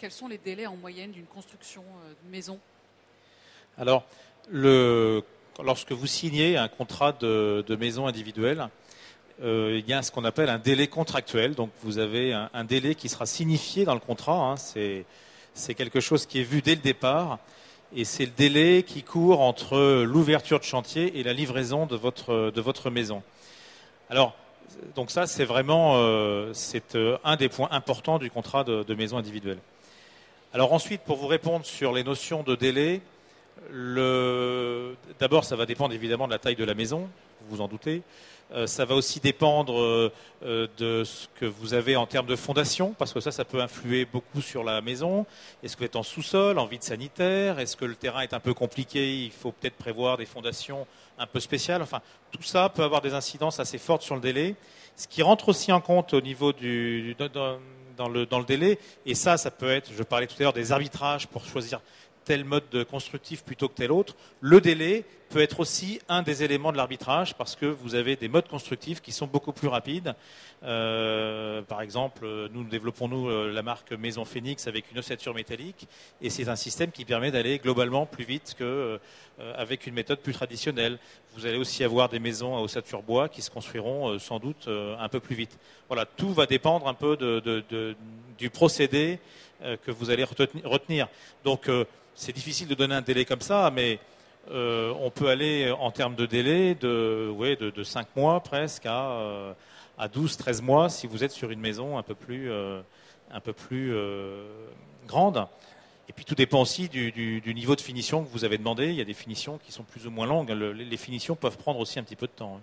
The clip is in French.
quels sont les délais en moyenne d'une construction de maison? Alors, lorsque vous signez un contrat de maison individuelle, il y a ce qu'on appelle un délai contractuel. Donc, vous avez un délai qui sera signifié dans le contrat. Hein. C'est quelque chose qui est vu dès le départ. Et c'est le délai qui court entre l'ouverture de chantier et la livraison de votre maison. Alors, donc ça, c'est vraiment un des points importants du contrat de maison individuelle. Alors ensuite, pour vous répondre sur les notions de délai, d'abord, ça va dépendre évidemment de la taille de la maison, vous vous en doutez. Ça va aussi dépendre de ce que vous avez en termes de fondation, parce que ça peut influer beaucoup sur la maison. Est-ce que vous êtes en sous-sol, en vide sanitaire? Est-ce que le terrain est un peu compliqué? Il faut peut-être prévoir des fondations un peu spéciales. Enfin, tout ça peut avoir des incidences assez fortes sur le délai. Ce qui rentre aussi en compte au niveau dans le délai, et ça peut être, je parlais tout à l'heure des arbitrages pour choisir tel mode de constructif plutôt que tel autre. Le délai peut être aussi un des éléments de l'arbitrage parce que vous avez des modes constructifs qui sont beaucoup plus rapides. Par exemple, nous développons la marque Maison Phoenix avec une ossature métallique et c'est un système qui permet d'aller globalement plus vite qu'avec une méthode plus traditionnelle. Vous allez aussi avoir des maisons à ossature bois qui se construiront sans doute un peu plus vite. Voilà, tout va dépendre un peu du procédé que vous allez retenir. Donc, c'est difficile de donner un délai comme ça, mais on peut aller en termes de délai de 5 mois presque à 12-13 mois si vous êtes sur une maison un peu plus grande. Et puis tout dépend aussi du niveau de finition que vous avez demandé. Il y a des finitions qui sont plus ou moins longues. Les finitions peuvent prendre aussi un petit peu de temps.